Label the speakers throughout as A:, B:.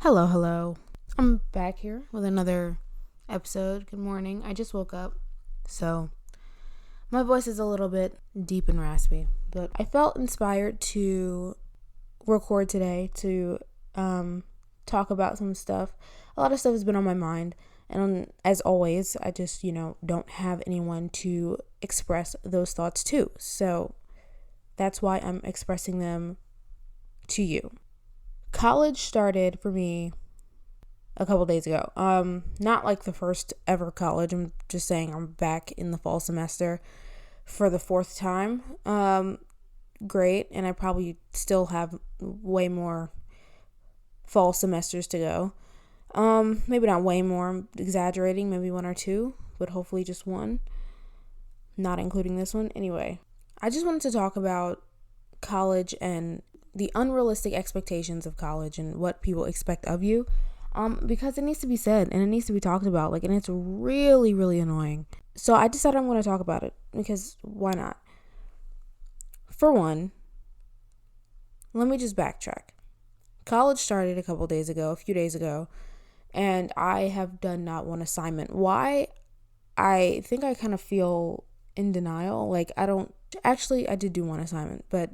A: Hello. I'm back here with another episode. Good morning. I just woke up, so my voice is a little bit deep and raspy, but I felt inspired to record today to talk about some stuff. A lot of stuff has been on my mind, and as always, I just, don't have anyone to express those thoughts to. So that's why I'm expressing them to you. College started for me a couple days ago. Not like the first ever college. I'm just saying I'm back in the fall semester for the fourth time. Great. And I probably still have way more fall semesters to go. Maybe not way more. I'm exaggerating. Maybe one or two, but hopefully just one. Not including this one. Anyway, I just wanted to talk about college and the unrealistic expectations of college and what people expect of you. Because it needs to be said and it needs to be talked about, and it's really, really annoying. So I decided I'm going to talk about it because why not? For one, let me just backtrack. College started a few days ago, and I have done not one assignment. Why? I think I kind of feel in denial. I did do one assignment, but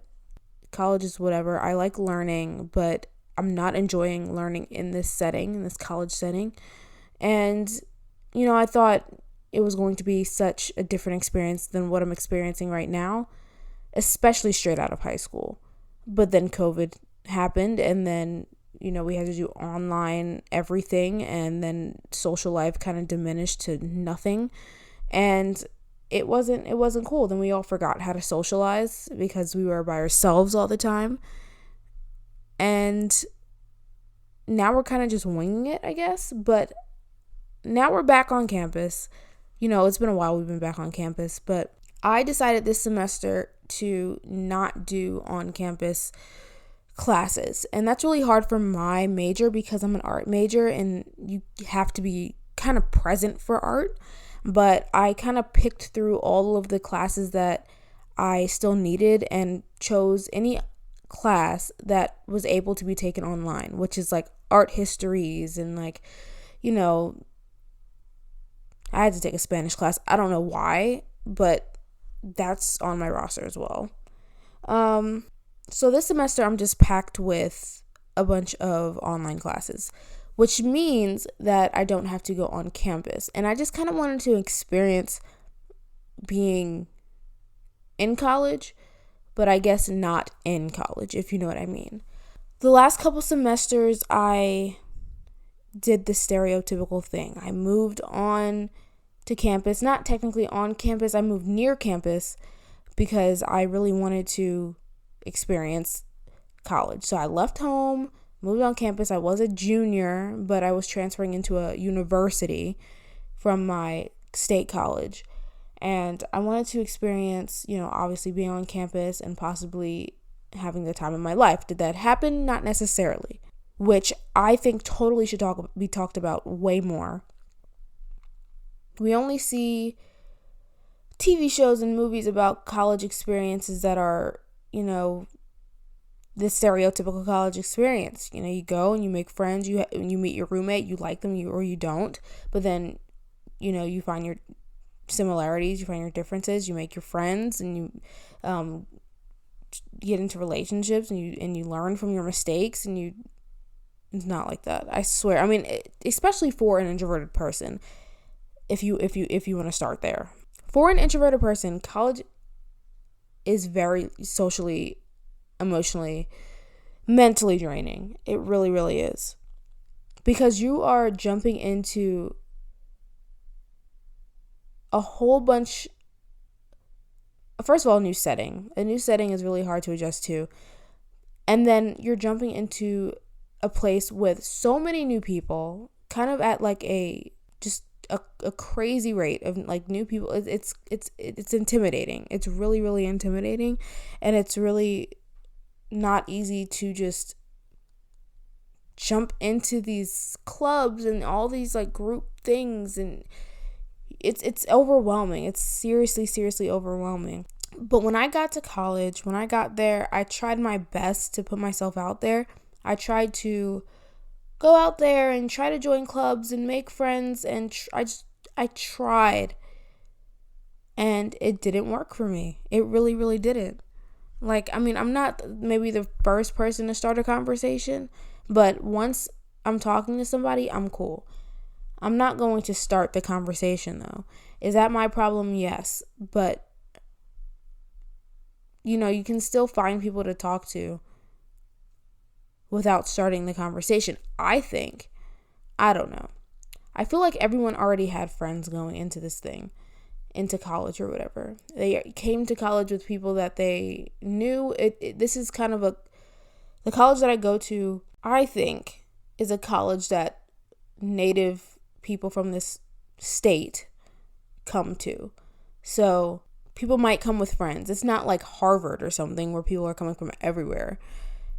A: college is whatever. I like learning, but I'm not enjoying learning in this college setting. And, I thought it was going to be such a different experience than what I'm experiencing right now, especially straight out of high school. But then COVID happened, and then, we had to do online everything, and then social life kind of diminished to nothing. And it wasn't cool. Then we all forgot how to socialize because we were by ourselves all the time. And now we're kind of just winging it, I guess. But now we're back on campus. It's been a while we've been back on campus. But I decided this semester to not do on-campus classes. And that's really hard for my major because I'm an art major and you have to be kind of present for art. But I kind of picked through all of the classes that I still needed and chose any class that was able to be taken online, which is like art histories and I had to take a Spanish class. I don't know why, but that's on my roster as well. So this semester I'm just packed with a bunch of online classes, which means that I don't have to go on campus. And I just kind of wanted to experience being in college, but I guess not in college, if you know what I mean. The last couple semesters, I did the stereotypical thing. I moved on to campus, not technically on campus. I moved near campus because I really wanted to experience college. So I left home, moved on campus. I was a junior, but I was transferring into a university from my state college. And I wanted to experience, obviously being on campus and possibly having the time of my life. Did that happen? Not necessarily, which I think totally should be talked about way more. We only see TV shows and movies about college experiences that are, the stereotypical college experience. You go and you make friends, you meet your roommate, you like them, or you don't. But then, you find your similarities, you find your differences, you make your friends, and you get into relationships, and you learn from your mistakes, and it's not like that. I swear. I mean, especially for an introverted person, if you want to start there. For an introverted person, college is very socially, emotionally, mentally draining. It really, really is. Because you are jumping into a whole bunch. First of all, a new setting. A new setting is really hard to adjust to. And then you're jumping into a place with so many new people, kind of at like a crazy rate of like new people. It's intimidating. It's really, really intimidating. And it's really not easy to just jump into these clubs and all these like group things, and it's overwhelming. It's seriously overwhelming. But when I got to college, when I got there, I tried my best to put myself out there. I tried to go out there and try to join clubs and make friends. And I tried, and it didn't work for me. It really, really didn't. Like, I mean, I'm not maybe the first person to start a conversation, but once I'm talking to somebody, I'm cool. I'm not going to start the conversation, though. Is that my problem? Yes. But, you can still find people to talk to without starting the conversation, I think. I don't know. I feel like everyone already had friends going into this thing, into college or whatever. They came to college with people that they knew. This is kind of the college that I go to, I think, is a college that native people from this state come to. So people might come with friends. It's not like Harvard or something where people are coming from everywhere.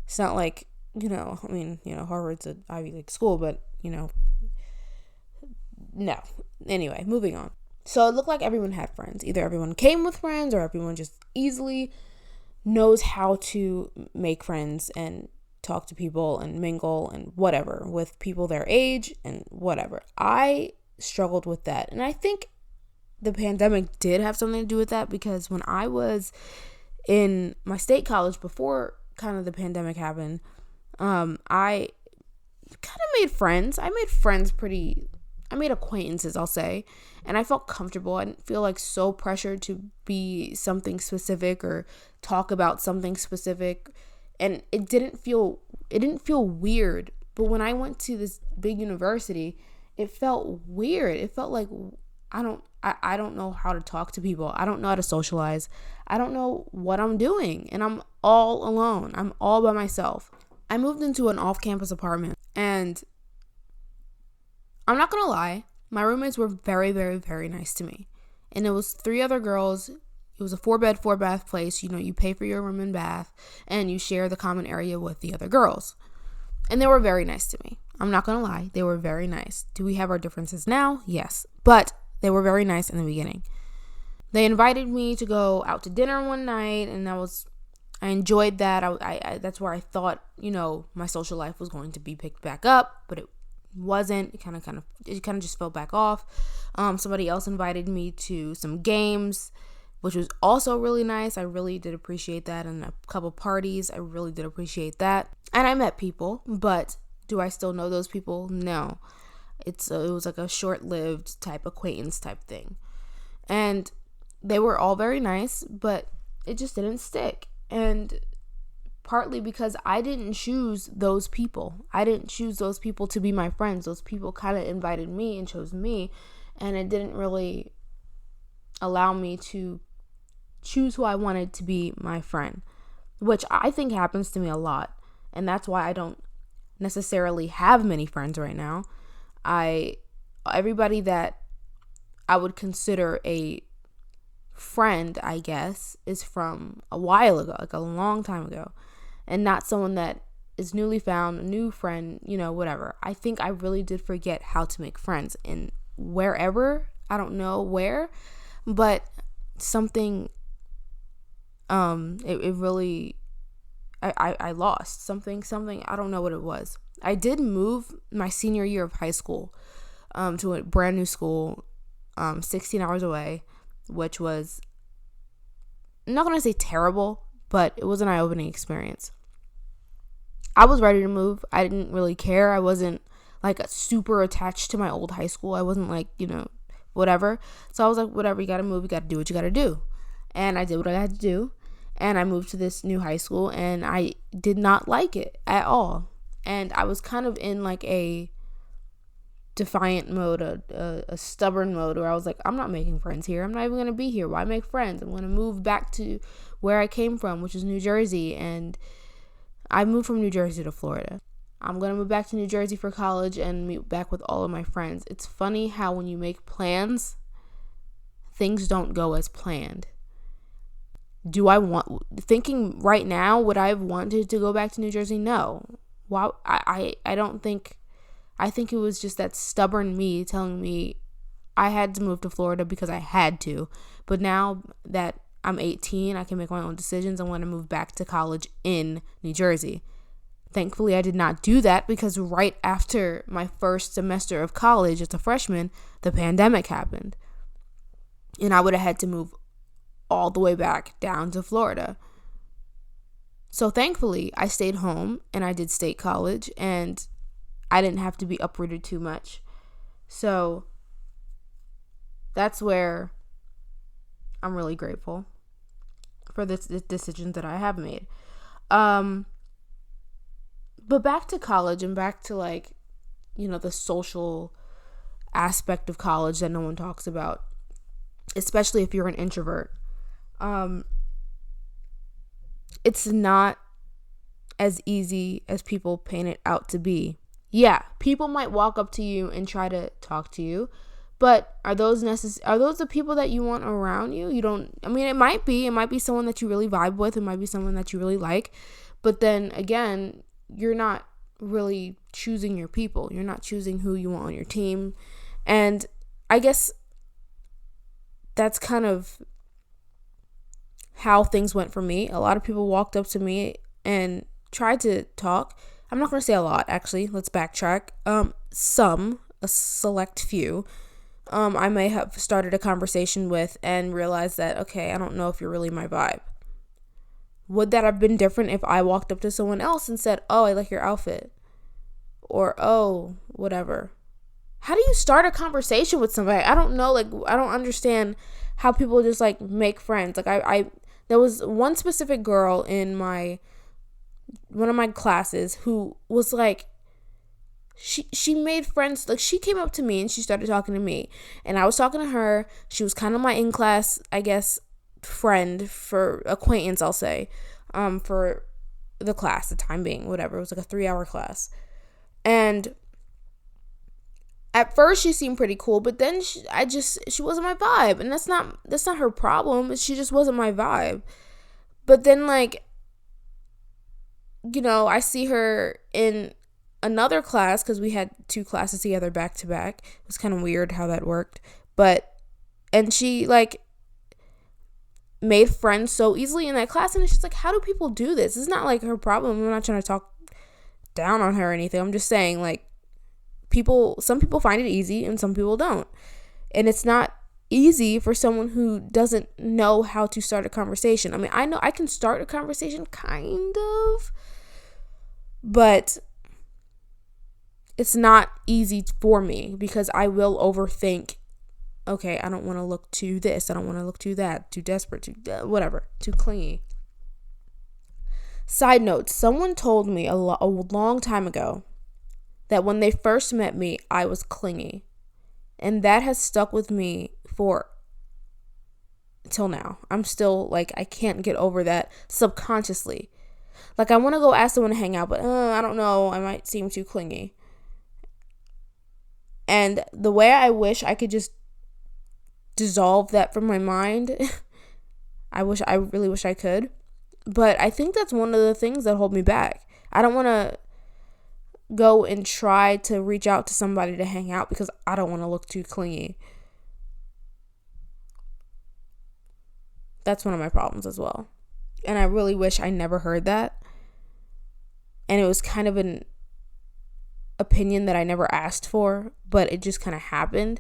A: It's not like, Harvard's an Ivy League school, but, no. Anyway, moving on. So it looked like everyone had friends. Either everyone came with friends or everyone just easily knows how to make friends and talk to people and mingle and whatever with people their age and whatever. I struggled with that. And I think the pandemic did have something to do with that, because when I was in my state college before kind of the pandemic happened, I kind of made friends. I made acquaintances, I'll say, and I felt comfortable. I didn't feel like so pressured to be something specific or talk about something specific, and it didn't feel weird. But when I went to this big university, it felt weird. It felt like I don't know how to talk to people. I don't know how to socialize. I don't know what I'm doing, and I'm all alone. I'm all by myself. I moved into an off-campus apartment, and I'm not gonna lie, my roommates were very, very, very nice to me. And it was 3 other girls. It was a 4-bed, 4-bath place. You pay for your room and bath, and you share the common area with the other girls. And they were very nice to me. I'm not gonna lie, they were very nice. Do we have our differences now? Yes. But they were very nice in the beginning. They invited me to go out to dinner one night, and I enjoyed that. I that's where I thought, my social life was going to be picked back up, but it wasn't. It kind of just fell back off. Somebody else invited me to some games, which was also really nice. I really did appreciate that. And a couple parties, I really did appreciate that. And I met people, but do I still know those people? No. It was like a short-lived type acquaintance type thing. And they were all very nice, but it just didn't stick. And partly because I didn't choose those people. I didn't choose those people to be my friends. Those people kind of invited me and chose me, and it didn't really allow me to choose who I wanted to be my friend, which I think happens to me a lot. And that's why I don't necessarily have many friends right now. Everybody that I would consider a friend, I guess, is from a while ago, like a long time ago, and not someone that is newly found, a new friend, whatever. I think I really did forget how to make friends in wherever, I don't know where, but something, it really, I lost something, I don't know what it was. I did move my senior year of high school, to a brand new school, 16 hours away, which was, I'm not going to say terrible, but it was an eye-opening experience. I was ready to move. I didn't really care. I wasn't like super attached to my old high school. I wasn't like, whatever. So I was like, whatever, you got to move. You got to do what you got to do. And I did what I had to do. And I moved to this new high school, and I did not like it at all. And I was kind of in like a defiant mode, a stubborn mode, where I was like, I'm not making friends here. I'm not even going to be here. Why make friends? I'm going to move back to where I came from, which is New Jersey. And I moved from New Jersey to Florida. I'm going to move back to New Jersey for college and meet back with all of my friends. It's funny how when you make plans, things don't go as planned. Thinking right now, would I have wanted to go back to New Jersey? No. Wow. I don't think, I think it was just that stubborn me telling me I had to move to Florida because I had to. But now that I'm 18, I can make my own decisions. I want to move back to college in New Jersey. Thankfully, I did not do that because right after my first semester of college as a freshman, the pandemic happened. And I would have had to move all the way back down to Florida. So thankfully, I stayed home and I did state college and I didn't have to be uprooted too much. So that's where I'm really grateful for this decision that I have made. But back to college and back to like, the social aspect of college that no one talks about, especially if you're an introvert. It's not as easy as people paint it out to be. Yeah, people might walk up to you and try to talk to you, but are those the people that you want around you? It might be someone that you really vibe with, it might be someone that you really like, but then again, you're not really choosing your people. You're not choosing who you want on your team. And I guess that's kind of how things went for me. A lot of people walked up to me and tried to talk. I'm not going to say a lot, actually. Let's backtrack. A select few, I may have started a conversation with and realized that, okay, I don't know if you're really my vibe. Would that have been different if I walked up to someone else and said, oh, I like your outfit? Or, oh, whatever. How do you start a conversation with somebody? I don't know. I don't understand how people just, make friends. There was one specific girl in one of my classes who was, she made friends. She came up to me and she started talking to me. And I was talking to her. She was kind of my in-class, I guess, friend, for acquaintance, I'll say, for the class, the time being, whatever. It was like a 3-hour class. And at first she seemed pretty cool, but then she wasn't my vibe. And that's not her problem. She just wasn't my vibe. But then I see her in another class, because we had 2 classes together back to back. It was kind of weird how that worked. And she made friends so easily in that class, and it's just how do people do this? It's not her problem. I'm not trying to talk down on her or anything. I'm just saying some people find it easy and some people don't, and it's not easy for someone who doesn't know how to start a conversation. I know I can start a conversation kind of, but it's not easy for me because I will overthink. Okay, I don't want to look too this, I don't want to look too that, too desperate, too whatever, too clingy. Side note, someone told me a long time ago that when they first met me, I was clingy. And that has stuck with me till now. I'm still I can't get over that subconsciously. I want to go ask someone to hang out, but I don't know, I might seem too clingy. And the way I wish I could just dissolve that from my mind, I really wish I could, but I think that's one of the things that hold me back. I don't want to go and try to reach out to somebody to hang out because I don't want to look too clingy. That's one of my problems as well, and I really wish I never heard that, and it was kind of an opinion that I never asked for, but it just kind of happened.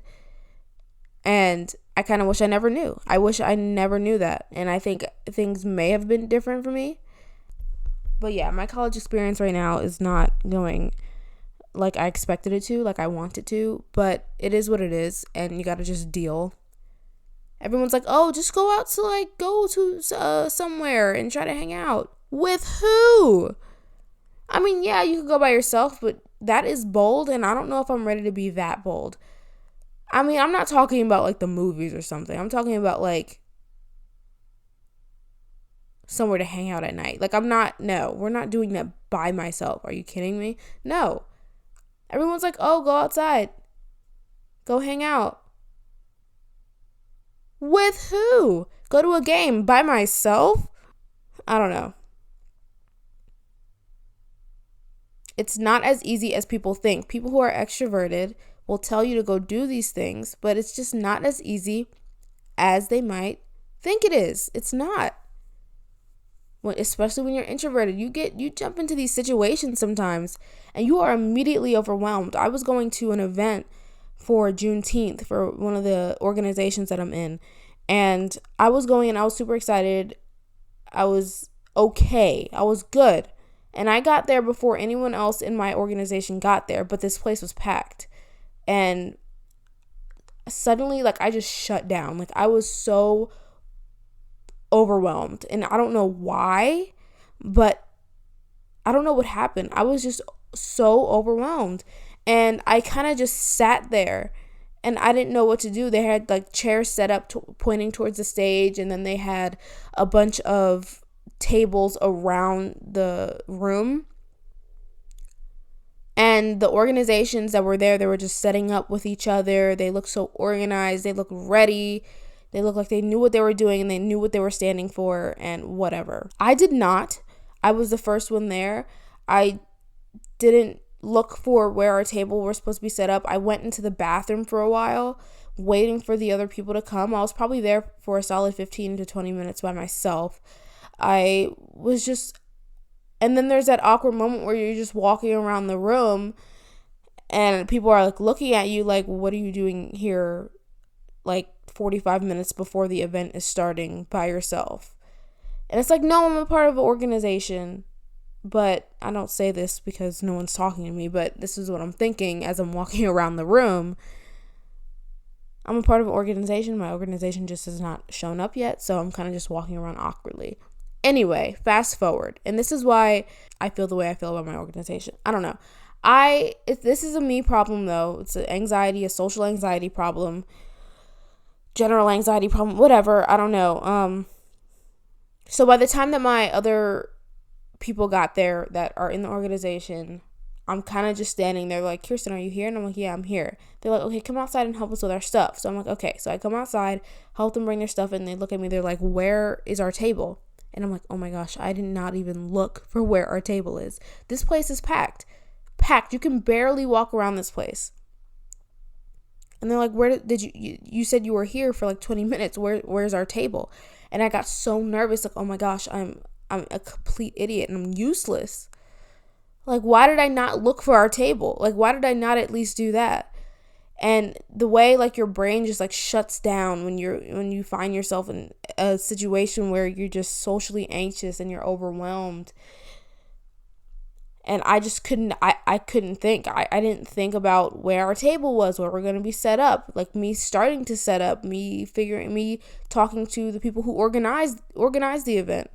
A: And I kind of wish I never knew. I wish I never knew that. And I think things may have been different for me. But yeah, my college experience right now is not going like I expected it to, like I want it to. But it is what it is. And you got to just deal. Everyone's like, oh, just go out to go to somewhere and try to hang out. With who? Yeah, you could go by yourself, but that is bold. And I don't know if I'm ready to be that bold. I'm not talking about the movies or something. I'm talking about somewhere to hang out at night. No, we're not doing that by myself. Are you kidding me? No. Everyone's oh, go outside. Go hang out. With who? Go to a game by myself? I don't know. It's not as easy as people think. People who are extroverted will tell you to go do these things, but it's just not as easy as they might think it is. It's not. especially when you're introverted, you jump into these situations sometimes and you are immediately overwhelmed. I was going to an event for Juneteenth for one of the organizations that I'm in, and I was going and I was super excited. I was okay. I was good. And I got there before anyone else in my organization got there, but this place was packed. And suddenly, like, I just shut down. Like, I was so overwhelmed, and I don't know why, but I don't know what happened. I was just so overwhelmed, and I kind of just sat there, and I didn't know what to do. They had like chairs set up pointing towards the stage, and then they had a bunch of tables around the room, and the organizations that were there, they were just setting up with each other. They looked so organized. They looked ready. They looked like they knew what they were doing and they knew what they were standing for and whatever. I did not. I was the first one there. I didn't look for where our table was supposed to be set up. I went into the bathroom for a while, waiting for the other people to come. I was probably there for a solid 15 to 20 minutes by myself. I was just, and then there's that awkward moment where you're just walking around the room and people are like looking at you like, what are you doing here like 45 minutes before the event is starting by yourself? And it's like, no, I'm a part of an organization. But I don't say this because no one's talking to me, but this is what I'm thinking as I'm walking around the room. I'm a part of an organization. My organization just has not shown up yet, so I'm kind of just walking around awkwardly. Anyway, fast forward. And this is why I feel the way I feel about my organization. I don't know. This is a me problem, though. It's a social anxiety problem, general anxiety problem, whatever. I don't know. So by the time that my other people got there that are in the organization, I'm kind of just standing there like, Kirsten, are you here? And I'm like, yeah, I'm here. They're like, okay, come outside and help us with our stuff. So I'm like, okay. So I come outside, help them bring their stuff, and they look at me. They're like, where is our table? And I'm like, oh my gosh, I did not even look for where our table is. This place is packed. Packed. You can barely walk around this place. And they're like, where did you said you were here for like 20 minutes. Where's our table? And I got so nervous, like, oh my gosh, I'm a complete idiot and I'm useless. Like, why did I not look for our table? Like, why did I not at least do that? And the way like your brain just like shuts down when you find yourself in a situation where you're just socially anxious and you're overwhelmed. And I just couldn't think. I didn't think about where our table was, where we're going to be set up. Like me starting to set up, me talking to the people who organized the event.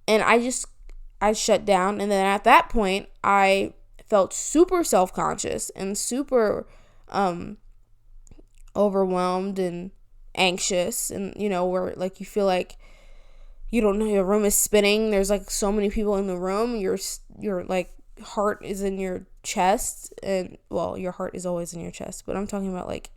A: And I shut down. And then at that point, I felt super self-conscious and super overwhelmed and anxious. And, where like you feel like you don't know, your room is spinning. There's like so many people in the room. Your like heart is in your chest. And, well, your heart is always in your chest. But I'm talking about like,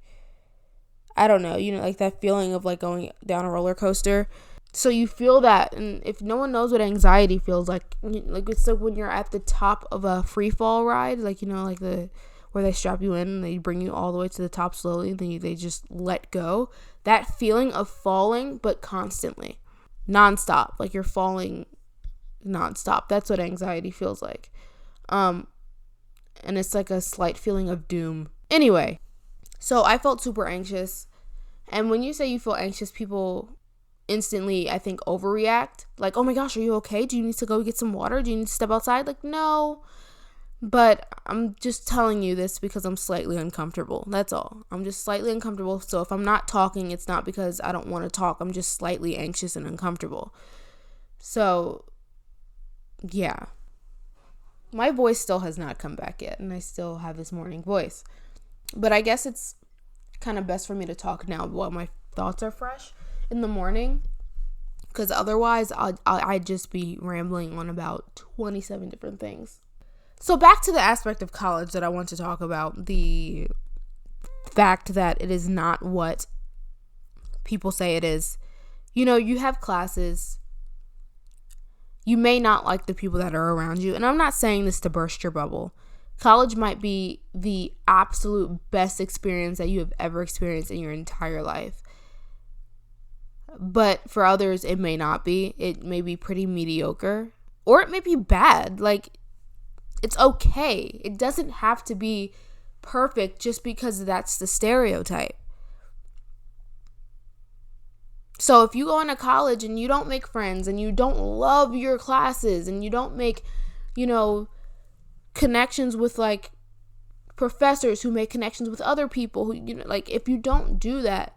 A: I don't know, like that feeling of like going down a roller coaster. So you feel that, and if no one knows what anxiety feels like it's like when you're at the top of a free fall ride, like, like where they strap you in and they bring you all the way to the top slowly, and then they just let go. That feeling of falling, but constantly, nonstop, like you're falling nonstop. That's what anxiety feels like. And it's like a slight feeling of doom. Anyway, so I felt super anxious, and when you say you feel anxious, people instantly, I think, overreact. Like, oh my gosh, are you okay? Do you need to go get some water? Do you need to step outside? Like, no. But I'm just telling you this because I'm slightly uncomfortable. That's all. I'm just slightly uncomfortable. So if I'm not talking, it's not because I don't want to talk. I'm just slightly anxious and uncomfortable. So, yeah. My voice still has not come back yet, and I still have this morning voice. But I guess it's kind of best for me to talk now while my thoughts are fresh in the morning, because otherwise I'd just be rambling on about 27 different things. So back to the aspect of college that I want to talk about, the fact that it is not what people say it is. You have classes. You may not like the people that are around you, and I'm not saying this to burst your bubble. College might be the absolute best experience that you have ever experienced in your entire life. but for others, it may not be. It may be pretty mediocre, or it may be bad. Like, it's okay. It doesn't have to be perfect just because that's the stereotype. So if you go into college and you don't make friends and you don't love your classes and you don't make, connections with like professors who make connections with other people who, like, if you don't do that,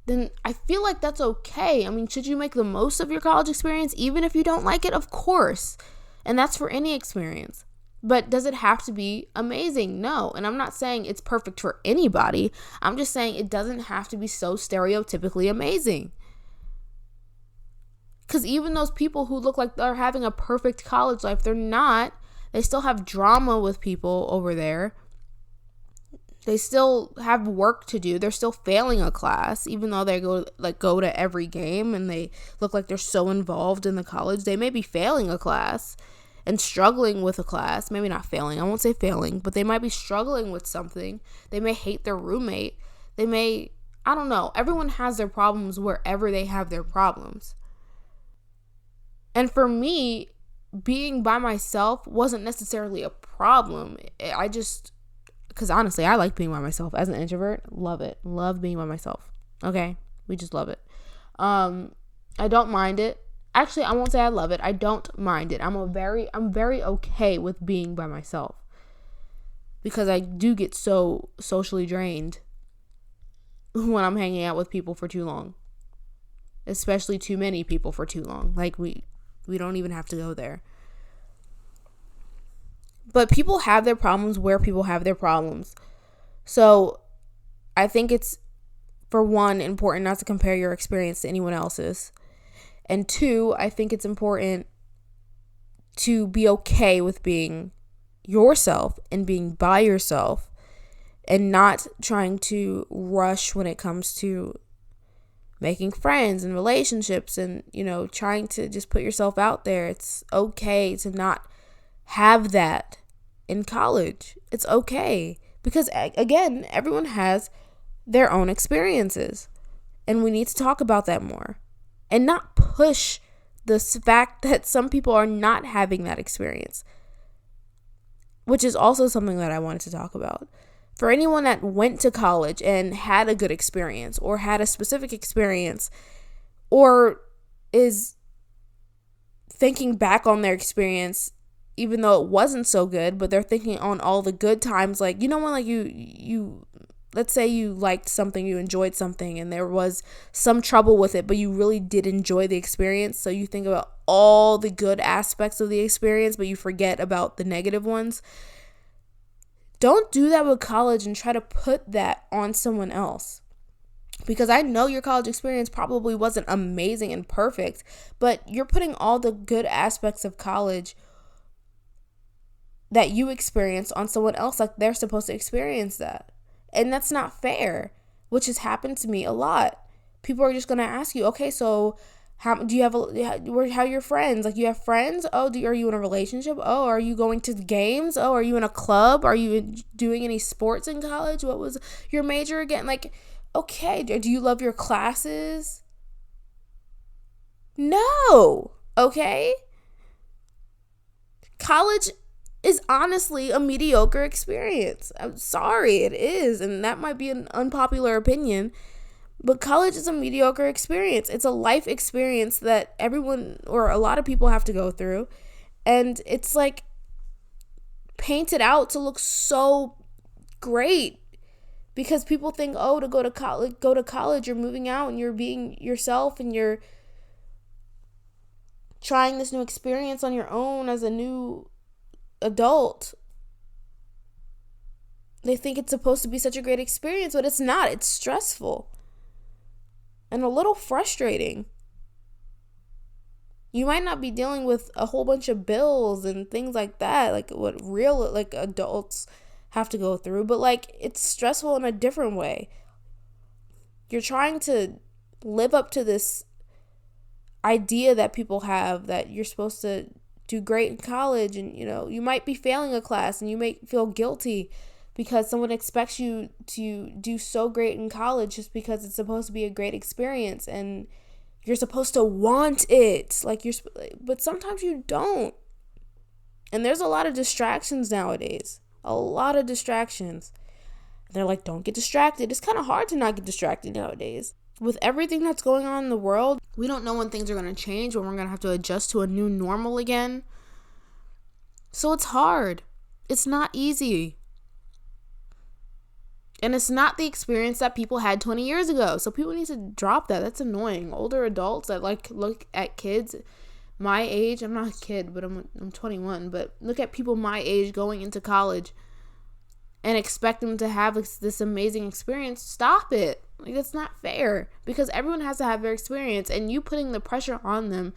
A: then I feel like that's okay. I mean, should you make the most of your college experience even if you don't like it? Of course. And that's for any experience. But does it have to be amazing? No. And I'm not saying it's perfect for anybody. I'm just saying it doesn't have to be so stereotypically amazing. Because even those people who look like they're having a perfect college life, they're not. They still have drama with people over there. They still have work to do. They're still failing a class, even though they go to every game and they look like they're so involved in the college. They may be failing a class and struggling with a class. Maybe not failing. I won't say failing, but they might be struggling with something. They may hate their roommate. They may, I don't know. Everyone has their problems wherever they have their problems. And for me, being by myself wasn't necessarily a problem. Because honestly, I like being by myself. As an introvert, love it. Love being by myself. Okay? We just love it. I don't mind it. Actually, I won't say I love it. I don't mind it. I'm very okay with being by myself. Because I do get so socially drained when I'm hanging out with people for too long. Especially too many people for too long. Like, we don't even have to go there. But people have their problems where people have their problems. So I think it's, for one, important not to compare your experience to anyone else's. And two, I think it's important to be okay with being yourself and being by yourself and not trying to rush when it comes to making friends and relationships and, trying to just put yourself out there. It's okay to not have that in college. It's okay. Because, again, everyone has their own experiences. And we need to talk about that more. And not push the fact that some people are not having that experience. Which is also something that I wanted to talk about. For anyone that went to college and had a good experience or had a specific experience or is thinking back on their experience even though it wasn't so good, but they're thinking on all the good times, like, when like you let's say you liked something, you enjoyed something, and there was some trouble with it, but you really did enjoy the experience. So you think about all the good aspects of the experience, but you forget about the negative ones. Don't do that with college and try to put that on someone else. Because I know your college experience probably wasn't amazing and perfect, but you're putting all the good aspects of college that you experienced on someone else like they're supposed to experience that. And that's not fair, which has happened to me a lot. People are just going to ask you, okay, so how are your friends? Like, you have friends? Oh, are you in a relationship? Oh, are you going to games? Oh, are you in a club? Are you doing any sports in college? What was your major again? Like, okay, do you love your classes? No, okay? College is honestly a mediocre experience. I'm sorry, it is, and that might be an unpopular opinion, but college is a mediocre experience. It's a life experience that everyone or a lot of people have to go through, and it's like painted out to look so great because people think, oh, to go to college, you're moving out and you're being yourself and you're trying this new experience on your own as a new adult. They think it's supposed to be such a great experience, but it's not. It's stressful and a little frustrating. You might not be dealing with a whole bunch of bills and things like that, like what real like adults have to go through, but like it's stressful in a different way. You're trying to live up to this idea that people have that you're supposed to do great in college, and you might be failing a class and you may feel guilty, because someone expects you to do so great in college just because it's supposed to be a great experience and you're supposed to want it. But sometimes you don't. And there's a lot of distractions nowadays. A lot of distractions. They're like, don't get distracted. It's kind of hard to not get distracted nowadays. With everything that's going on in the world, we don't know when things are going to change, when we're going to have to adjust to a new normal again. So it's hard. It's not easy. And it's not the experience that people had 20 years ago. So people need to drop that. That's annoying. Older adults that look at kids my age. I'm not a kid, but I'm 21. But look at people my age going into college and expect them to have this amazing experience. Stop it. That's not fair, because everyone has to have their experience, and you putting the pressure on them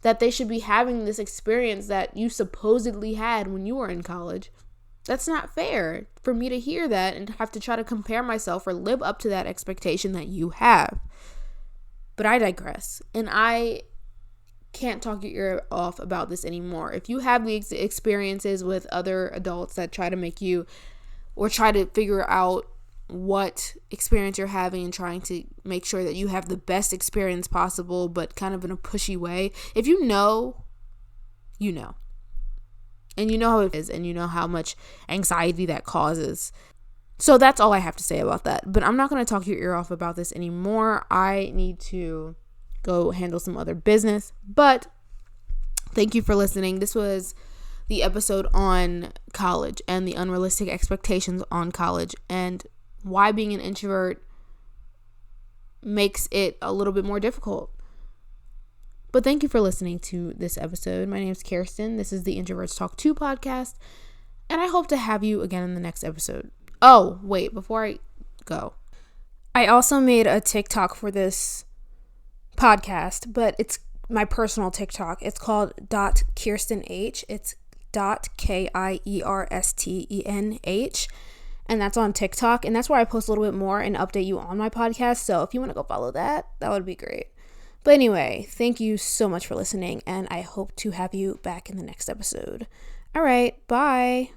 A: that they should be having this experience that you supposedly had when you were in college. That's not fair for me to hear that and have to try to compare myself or live up to that expectation that you have. But I digress, and I can't talk your ear off about this anymore. If you have these experiences with other adults that try to make you or try to figure out what experience you're having and trying to make sure that you have the best experience possible, but kind of in a pushy way, if you know, you know. And you know how it is, and you know how much anxiety that causes. So that's all I have to say about that. But I'm not going to talk your ear off about this anymore. I need to go handle some other business. But thank you for listening. This was the episode on college and the unrealistic expectations on college and why being an introvert makes it a little bit more difficult. But thank you for listening to this episode. My name is Kirsten. This is the Introverts Talk 2 podcast, and I hope to have you again in the next episode. Oh, wait, before I go, I also made a TikTok for this podcast, but it's my personal TikTok. It's called .KirstenH. It's .KIERSTENH. And that's on TikTok. And that's where I post a little bit more and update you on my podcast. So if you want to go follow that, that would be great. But anyway, thank you so much for listening. And I hope to have you back in the next episode. All right. Bye.